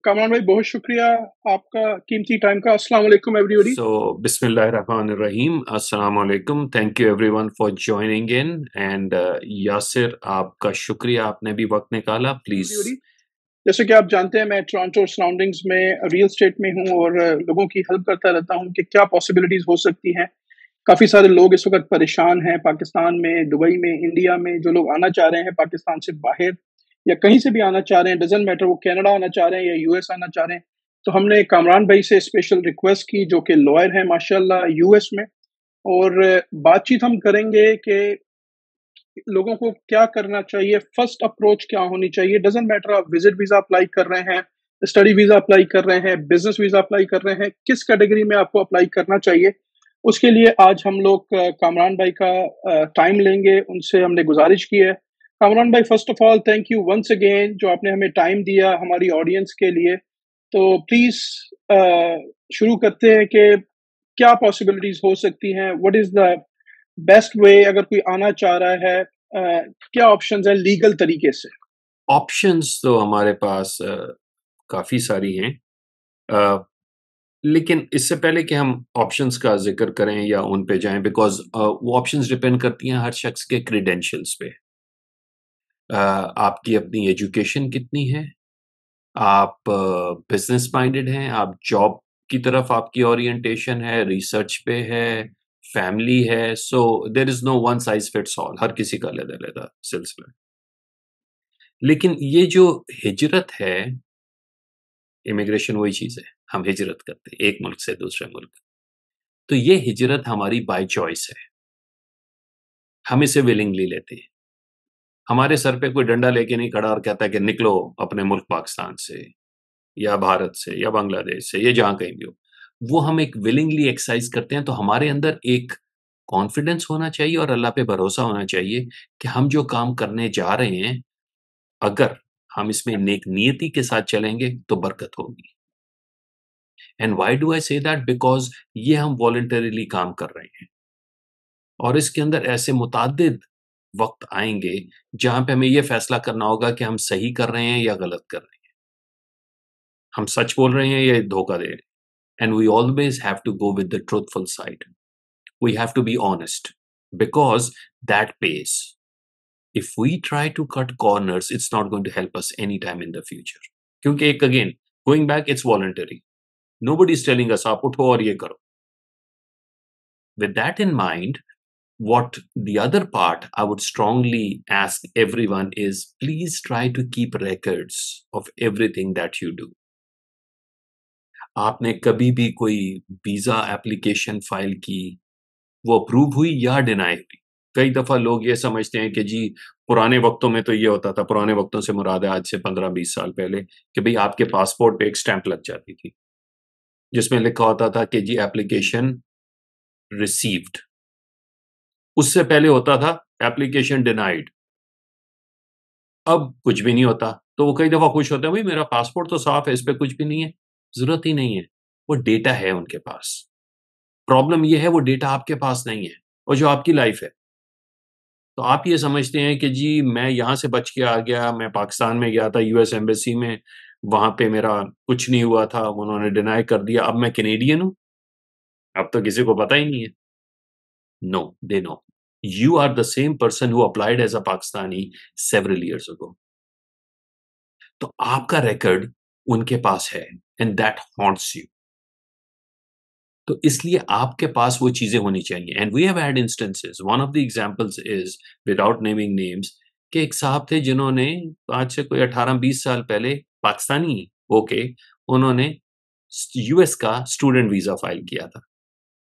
कामरान भाई, बहुत शुक्रिया आपका कीमती टाइम का। अस्सलाम वालेकुम everybody. So, Bismillahirrahmanirrahim. Assalamu alaikum. Thank you everyone for joining in. And Yasir, आपका शुक्रिया, आपने भी वक्त निकाला. Please. एवरीबॉडी, जैसे कि आप जानते हैं, मैं टोरंटो सराउंडिंग्स में रियल एस्टेट में हूँ और लोगों की हेल्प करता रहता हूँ कि क्या पॉसिबिलिटीज हो सकती हैं। काफ़ी सारे लोग इस वक्त परेशान हैं पाकिस्तान में, दुबई में, इंडिया में। जो लोग आना चाह रहे हैं पाकिस्तान से बाहर या कहीं से भी आना चाह रहे हैं, डजेंट मैटर वो कनाडा आना चाह रहे हैं या यूएस आना चाह रहे हैं, तो हमने कामरान भाई से स्पेशल रिक्वेस्ट की, जो कि लॉयर हैं माशाल्लाह यूएस में। और बातचीत हम करेंगे कि लोगों को क्या करना चाहिए, फर्स्ट अप्रोच क्या होनी चाहिए। डजंट मैटर आप विजिट वीजा अप्लाई कर रहे हैं, स्टडी वीजा अप्लाई कर रहे हैं, बिजनेस वीजा अप्लाई कर रहे हैं, किस कैटेगरी में आपको अप्लाई करना चाहिए। उसके लिए आज हम लोग कामरान भाई का टाइम लेंगे, उनसे हमने गुजारिश की है। कामरान भाई, first of all thank you once again, जो आपने हमें टाइम दिया हमारी ऑडियंस के लिए। तो प्लीज शुरू करते हैं कि क्या पॉसिबिलिटीज हो सकती हैं, what is the best way अगर कोई आना चाह रहा है। क्या ऑप्शंस है लीगल तरीके से। ऑप्शंस तो हमारे पास काफ़ी सारी हैं। अ, लेकिन इससे पहले कि हम ऑप्शंस का ज़िक्र करें या उन पे जाएँ, बिकॉज़ वो ऑप्शंस डिपेंड करती हैं हर शख्स के क्रेडेंशियल्स पे। आपकी अपनी एजुकेशन कितनी है? आप बिज़नेस माइंडेड हैं? आप जॉब की तरफ आपकी ओरिएंटेशन है, रिसर्च पे है, फैमिली है? So there is no one size fits all, हर किसी का अलग-अलग सिलसिला है। लेकिन ये जो हिजरत है, इमिग्रेशन वही चीज़ है, हम हिजरत करते हैं एक मुल्क से दूसरे मुल्क। तो ये हिजरत हमारी बाय चॉइस है, हम इसे विलिंगली लेते हैं। हमारे सर पे कोई डंडा लेके नहीं खड़ा और कहता है कि निकलो अपने मुल्क पाकिस्तान से या भारत से या बांग्लादेश से या जहाँ कहीं भी हो। वो हम एक विलिंगली एक्सरसाइज़ करते हैं, तो हमारे अंदर एक कॉन्फिडेंस होना चाहिए और अल्लाह पे भरोसा होना चाहिए कि हम जो काम करने जा रहे हैं, अगर हम इसमें नेक नियति के साथ चलेंगे तो बरकत होगी। And why do I say that? Because ये हम वॉलंटरीली काम कर रहे हैं और इसके अंदर ऐसे मुतअद्दिद वक़्त आएँगे, जहाँ पे हमें ये फैसला करना होगा कि हम सही कर रहे हैं या गलत कर रहे हैं। हम सच बोल रहे हैं या धोखा दे रहे हैं। And we always have to go with the truthful side. We have to be honest because that pays. If we try to cut corners, it's not going to help us anytime in the future. क्योंकि एक again, going back, it's voluntary. Nobody is telling us आप उठो और ये करो। With that in mind, what the other part I would strongly ask everyone is please try to keep records of everything that you do. आपने कभी भी कोई visa application file की, वो अप्रूव हुई या डिनाई हुई? कई दफ़ा लोग ये समझते हैं कि जी पुराने वक़्तों में तो ये होता था, पुराने वक़्तों से मुराद है आज से 15-20 साल पहले, कि भई आपके पासपोर्ट पे एक स्टैम्प लग जाती थी, जिसमें लिखा होता था कि जी एप्लीकेशन रिसीव्ड। उससे पहले होता था एप्लीकेशन डिनाइड। अब कुछ भी नहीं होता, तो वो कई दफ़ा खुश होते हैं, भई मेरा पासपोर्ट तो साफ़ है, इस पे कुछ भी नहीं है, ज़रूरत ही नहीं है। वो डेटा है उनके पास। प्रॉब्लम ये है वो डेटा आपके पास नहीं है और जो आपकी लाइफ़ है। तो आप ये समझते हैं कि जी मैं यहाँ से बच के आ गया, मैं पाकिस्तान में गया था यूएस एम्बेसी में, वहाँ पे मेरा कुछ नहीं हुआ था, उन्होंने डिनाई कर दिया, अब मैं कैनेडियन हूँ, अब तो किसी को पता ही नहीं है। No, they know. You are the same person who applied as a Pakistani several years ago. तो आपका रिकॉर्ड उनके पास है एंड दैट हॉन्ट्स यू। तो इसलिए आपके पास वो चीज़ें होनी चाहिए and we have had instances. One of the examples is without naming names कि एक साहब थे जिन्होंने आज से कोई 18-20 साल पहले पाकिस्तानी होके उन्होंने यूएस का स्टूडेंट वीज़ा फाइल किया था।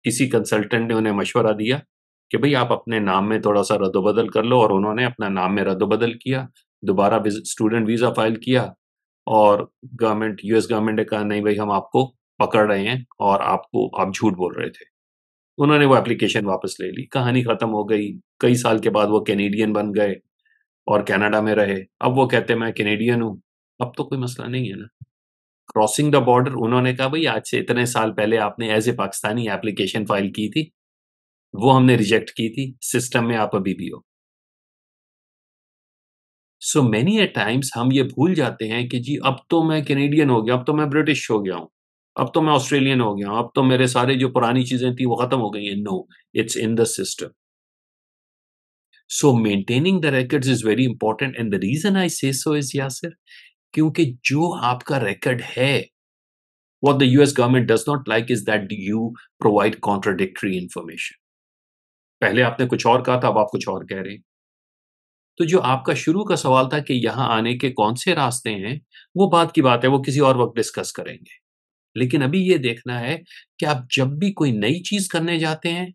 किसी कंसल्टेंट ने उन्हें मशवरा दिया कि भई आप अपने नाम में थोड़ा-सा रद्द-बदल कर लो और उन्होंने अपना नाम में रद्द-बदल किया, दोबारा स्टूडेंट वीज़ा फाइल किया और यूएस गवर्नमेंट ने कहा नहीं भई हम आपको पकड़ रहे हैं और आप झूठ बोल रहे थे। उन्होंने वो एप्लीकेशन वापस ले ली, कहानी खत्म हो गई। कई साल के बाद वो कैनेडियन बन गए और कनाडा में रहे। अब वो कहते हैं मैं कैनेडियन हूँ, अब तो कोई मसला नहीं है ना। क्रॉसिंग द बॉर्डर उन्होंने कहा भई आज से इतने साल पहले आपने as a Pakistani application file की थी, वो हमने रिजेक्ट की थी, सिस्टम में आप अभी भी हो। सो मेनी अ टाइम्स हम ये भूल जाते हैं कि जी अब तो मैं कैनेडियन हो गया, अब तो मैं ब्रिटिश हो गया हूँ, अब तो मैं ऑस्ट्रेलियन हो गया हूँ, अब तो मेरे सारे जो पुरानी चीज़ें थी वो खत्म हो गई हैं। No, it's in the system. So maintaining the records is very important and the reason I say so is Yasir, क्योंकि जो आपका रिकॉर्ड है, what the US government does not like is that you provide contradictory information. पहले आपने कुछ और कहा था, अब आप कुछ और कह रहे हैं। तो जो आपका शुरू का सवाल था कि यहाँ आने के कौन से रास्ते हैं, वो बात की बात है, वो किसी और वक़्त डिस्कस करेंगे। लेकिन अभी ये देखना है कि आप जब भी कोई नई चीज़ करने जाते हैं,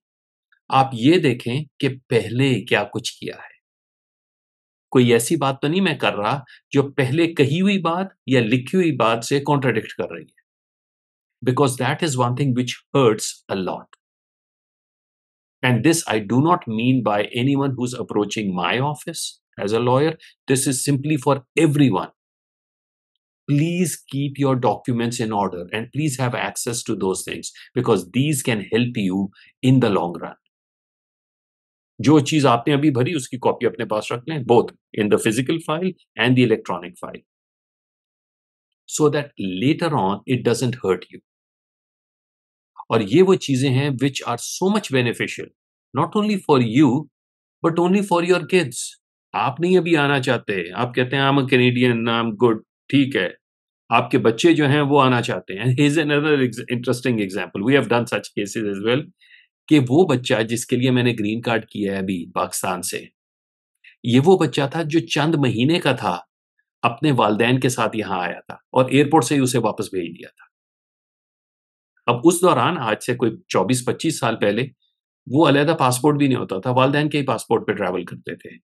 आप ये देखें कि पहले क्या कुछ किया है। कोई ऐसी बात तो नहीं मैं कर रहा, जो पहले कही हुई बात या लिखी हुई बात से कॉन्ट्राडिक्ट कर रही है। Because that is one thing which hurts a lot. And this I do not mean by anyone who's approaching my office as a lawyer. This is simply for everyone. Please keep your documents in order and please have access to those things because these can help you in the long run. जो चीज आपने अभी भरी उसकी copy अपने पास रख लें, both in the physical file and the electronic file, so that later on it doesn't hurt you. और ये वो चीजें हैं which are so much beneficial, not only for you but only for your kids. आप नहीं अभी आना चाहते, आप कहते हैं I am a Canadian, I am good, ठीक है। आपके बच्चे जो हैं वो आना चाहते हैं। Here's another interesting example, we have done such cases as well, कि वो बच्चा जिसके लिए मैंने ग्रीन कार्ड किया है अभी पाकिस्तान से, ये वो बच्चा था जो चंद महीने का था, अपने वालिदैन के साथ यहाँ आया था और एयरपोर्ट से ही उसे वापस भेज दिया था। अब उस दौरान आज से कोई 24-25 साल पहले वो अलहदा पासपोर्ट भी नहीं होता था, वालिदैन के ही पासपोर्ट पे ट्रैवल करते थे।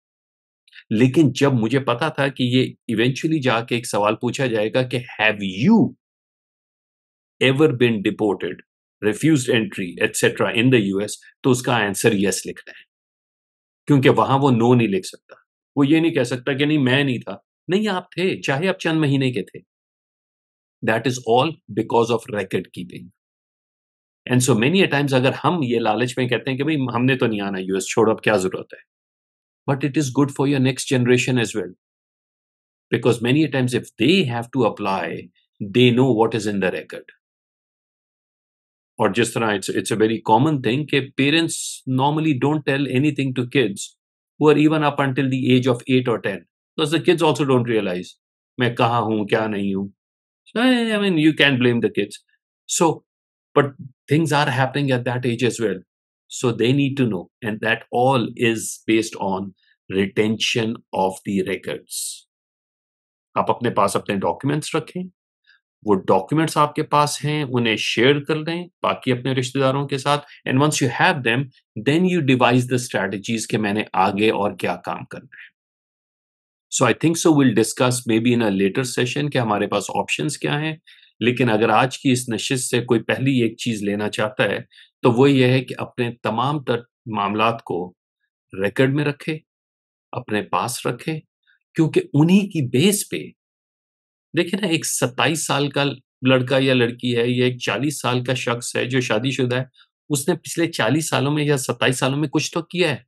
लेकिन जब मुझे पता था कि ये इवेंचुअली जाके एक सवाल पूछा जाएगा कि have you ever been deported, refused entry etcetera in the US, तो उसका आंसर यस लिखना है, क्योंकि वहां वो नो नहीं लिख सकता। वो ये नहीं कह सकता कि नहीं मैं नहीं था। नहीं, आप थे, चाहे आप चंद महीने के थे। That is all because of record keeping. And so many a times अगर हम ये लालच में कहते हैं कि भाई हमने तो नहीं आना यूएस, छोड़ो अब क्या जरूरत है, but it is good for your next generation as well, because many a times if they have to apply, they know what is in the record. और जिस तरह it's a very common thing कि parents normally don't tell anything to kids who are even up until the age of 8 or 10, because the kids also don't realize मैं कहाँ हूँ क्या नहीं हूँ. So I mean you can blame the kids. So but things are happening at that age as well. So they need to know, and that all is based on retention of the records. आप अपने पास अपने documents रखें, वो documents आपके पास हैं, उन्हें share कर दें बाकी अपने रिश्तेदारों के साथ, and once you have them, then you devise the strategies कि मैंने आगे और क्या काम करना है। So I think so will discuss maybe in a later session कि हमारे पास ऑप्शंस क्या हैं, लेकिन अगर आज की इस नशिस्त से कोई पहली एक चीज लेना चाहता है, तो वो ये है कि अपने तमाम तर मामलात को रिकॉर्ड में रखे, अपने पास रखे, क्योंकि उन्हीं की बेस पे देखिए ना, एक 27 साल का लड़का या लड़की है या एक 40 साल का शख्स है जो शादीशुदा है, उसने पिछले 40 सालों में या 27 सालों में कुछ तो किया है।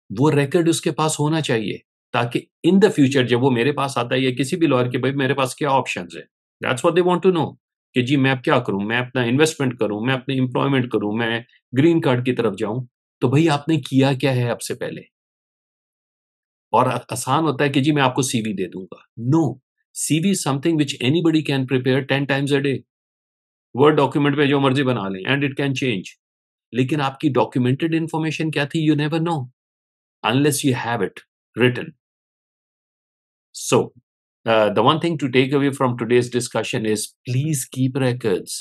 वो रिकॉर्ड उसके पास होना चाहिए, ताकि इन द फ्यूचर जब वो मेरे पास आता है या किसी भी लॉयर के, भाई मेरे पास क्या ऑप्शंस हैं? That's what they want to know कि जी मैं अब क्या करूँ? मैं अपना इन्वेस्टमेंट करूँ, मैं अपनी एम्प्लॉयमेंट करूँ, मैं ग्रीन कार्ड की तरफ जाऊँ। तो भई आपने किया क्या है अब से पहले? और आसान होता है कि जी मैं आपको सीवी दे दूँगा। No, CV is something which anybody can prepare 10 times a day. Word document में जो मर्ज़ी बना लें एंड इट कैन चेंज। लेकिन आपकी डॉक्यूमेंटेड इन्फॉर्मेशन क्या थी? You never know unless you have it written. So, the one thing to take away from today's discussion is please keep records.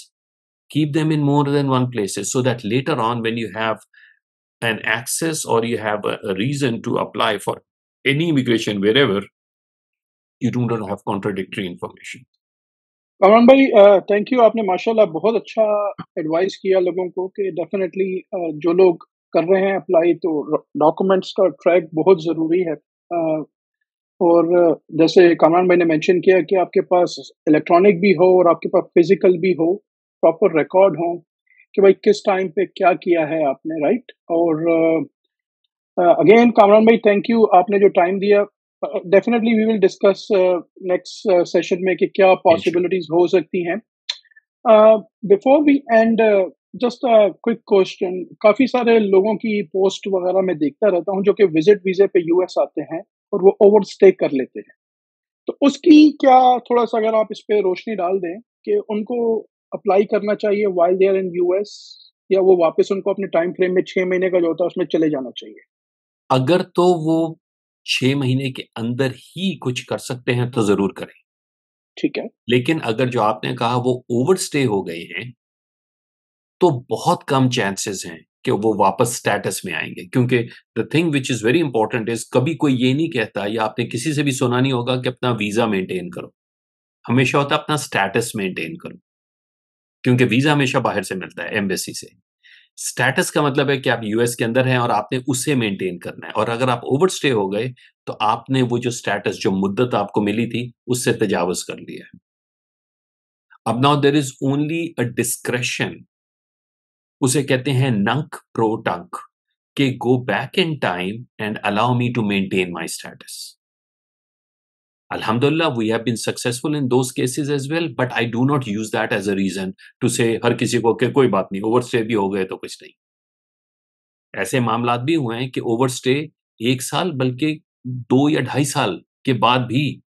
Keep them in more than one places so that later on, when you have an access or you have a reason to apply for any immigration wherever, you do not have contradictory information. Kamran भाई, thank you. आपने माशाल्लाह बहुत अच्छा advice किया लोगों को कि definitely जो लोग कर रहे हैं अप्लाई, तो डॉक्यूमेंट्स का ट्रैक बहुत ज़रूरी है। और जैसे कामरान भाई ने मेंशन किया कि आपके पास इलेक्ट्रॉनिक भी हो और आपके पास फिजिकल भी हो, प्रॉपर रिकॉर्ड हो कि भाई किस टाइम पे क्या किया है आपने, राइट? और अगेन कामरान भाई, थैंक यू, आपने जो टाइम दिया definitely we will discuss next session में कि क्या इंशाल्लाह। पॉसिबिलिटीज हो सकती हैं। Before we end, just a quick question, काफी सारे लोगों की पोस्ट वगैरह मैं देखता रहता हूँ जो कि विजिट वीजे पे यूएस आते हैं और वो ओवर स्टे कर लेते हैं। तो उसकी क्या, थोड़ा सा अगर आप इस पे रोशनी डाल दें कि उनको अप्लाई करना चाहिए while they are in US, या वो वापस उनको अपने टाइम फ्रेम में 6 महीने का जो होता है उसमें चले जाना चाहिए? अगर तो वो 6 महीने के अंदर ही कुछ कर सकते हैं तो ज़रूर करें। ठीक है। लेकिन अगर जो आपने कहा वो ओवरस्टे हो गए हैं, तो बहुत कम चांसेस हैं कि वो वापस स्टेटस में आएँगे। क्योंकि the thing which is very important is कभी कोई ये नहीं कहता या आपने किसी से भी सुना नहीं होगा कि अपना वीज़ा मेंटेन करो। हमेशा होता है अपना स्टेटस मेंटेन करो। क्योंकि वीज़ा हमेशा बाहर से मिलता है, एम्बेसी से। स्टेटस का मतलब है कि आप यूएस के अंदर हैं और आपने उसे मेंटेन करना है और अगर आप ओवरस्टे हो गए, तो आपने वो जो स्टेटस जो मुद्दत आपको मिली थी, उससे तजावुज़ कर लिया है। अब now there is only a discretion, उसे कहते हैं नंक प्रो टंक, कि go back in time and allow me to maintain my status. Alhamdulillah, we have been successful in those cases as well, but I do not use that as a reason to say हर किसी को कि कोई बात नहीं, overstay भी हो गए तो कुछ नहीं। ऐसे मामलात भी हुए हैं कि ओवरस्टे 1 साल बल्कि 2 या ढाई साल के बाद भी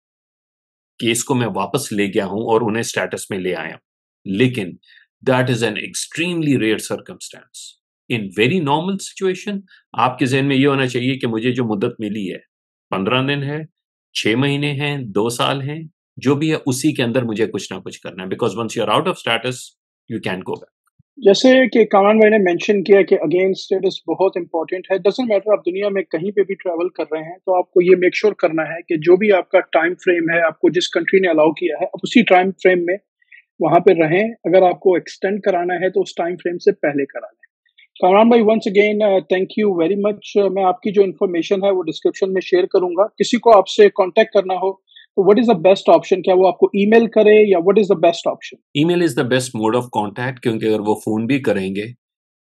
केस को मैं वापस ले गया हूँ और उन्हें स्टेटस में ले आया हूँ। लेकिन that is an extremely rare circumstance. In very normal situation आपके ज़हन में ये होना चाहिए कि मुझे जो मुद्दत मिली है, 15 दिन है, 6 महीने हैं, 2 साल हैं, जो भी है उसी के अंदर मुझे कुछ ना कुछ करना है because once you are out of status, you can go back. जैसे कि कामरान भाई ने मेंशन किया कि अगेन स्टेटस बहुत इंपॉर्टेंट है। डज़न्ट मैटर आप दुनिया में कहीं पे भी ट्रैवल कर रहे हैं, तो आपको ये मेक श्योर करना है कि जो भी आपका टाइम फ्रेम है, आपको जिस कंट्री ने अलाउ किया है, आप उसी टाइम फ्रेम में वहाँ पे रहें। अगर आपको एक्सटेंड कराना है, तो उस टाइम फ्रेम से पहले करा लें। कामरान भाई, once again thank you very much. मैं आपकी जो इन्फॉर्मेशन है वो डिस्क्रिप्शन में शेयर करूँगा। किसी को आपसे कॉन्टैक्ट करना हो, तो what is the best option? क्या वो आपको ईमेल करे या what is the best option? Email is the best mode of contact क्योंकि अगर वो फ़ोन भी करेंगे,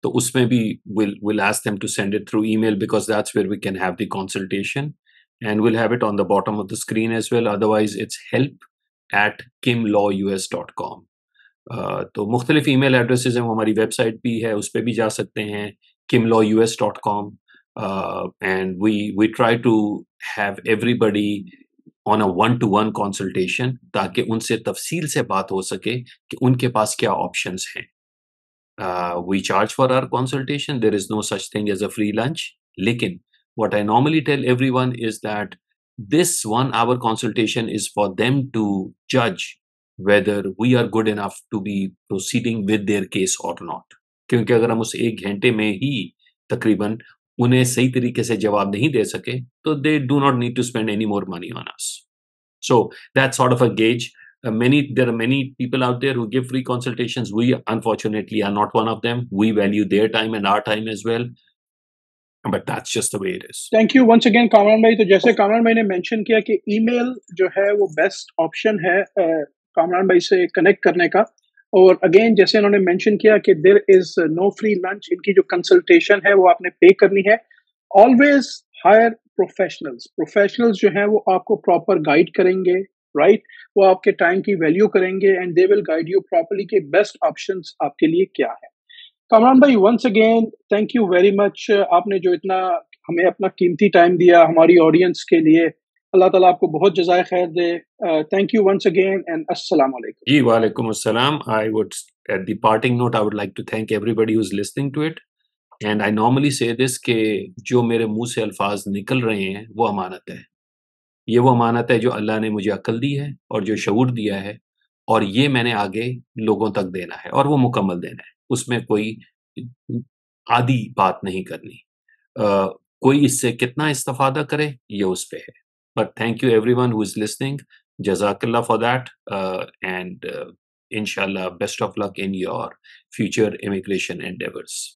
तो उसमें भी we'll ask them to send it through email because that's where we can have the consultation and we'll have it on the bottom of the screen as well. Otherwise, it's help@kimlawus.com. तो मुख्तलिफ email addresses हैं, वो हमारी website भी है, उस पे भी जा सकते हैं, kimlawus.com. And we try to have everybody on a one two one consultation ताकि उनसे तफसील से बात हो सके कि उनके पास क्या ऑप्शंस हैं। We charge for our consultation, there is no such thing as a free lunch, लेकिन what I normally tell everyone is that this 1 hour consultation is for them to judge whether we are good enough to be proceeding with their case or not. क्योंकि अगर हम उस 1 घंटे में ही तकरीबन उन्हें सही तरीके से जवाब नहीं दे सके, तो they do not need to spend any more money on us. So that's sort of a gauge. There are many people out there who give free consultations. We unfortunately are not one of them. We value their time and our time as well, but that's just the way it is. Thank you once again Kamran भाई। तो जैसे कामरान भाई ने mention किया कि email जो है वो बेस्ट ऑप्शन है कामरान भाई से कनेक्ट करने का। और अगेन जैसे इन्होंने मेंशन किया कि there is no free lunch, इनकी जो कंसल्टेशन है वो आपने पे करनी है। Always higher professionals. प्रोफेशनल्स जो हैं वो आपको प्रॉपर गाइड करेंगे, राइट? वो आपके टाइम की वैल्यू करेंगे and they will guide you properly कि बेस्ट ऑप्शंस आपके लिए क्या है। कामरान भाई, once again thank you very much. आपने जो इतना हमें अपना कीमती टाइम दिया हमारी ऑडियंस के लिए, अल्लाह ताला आपको बहुत जज़ाए खैर दे। Thank you once again and अस्सलाम वालेकुम। Ji walaikum assalam. I would, at the parting note, I would like to thank everybody who's listening to it. And I normally say this कि जो मेरे मुंह से अल्फाज निकल रहे हैं वो अमानत है। ये वो अमानत है जो अल्लाह ने मुझे अक्ल दी है और जो शऊर दिया है, और ये मैंने आगे लोगों तक देना है और वो मुकम्मल देना है। उसमें कोई आधी बात नहीं करनी। कोई इससे कितना इस्तेफ़ादा करे ये उस पे है। But thank you everyone who is listening, जज़ाकल्लाह फॉर दैट, एंड इंशाल्लाह best of luck in your future immigration endeavours.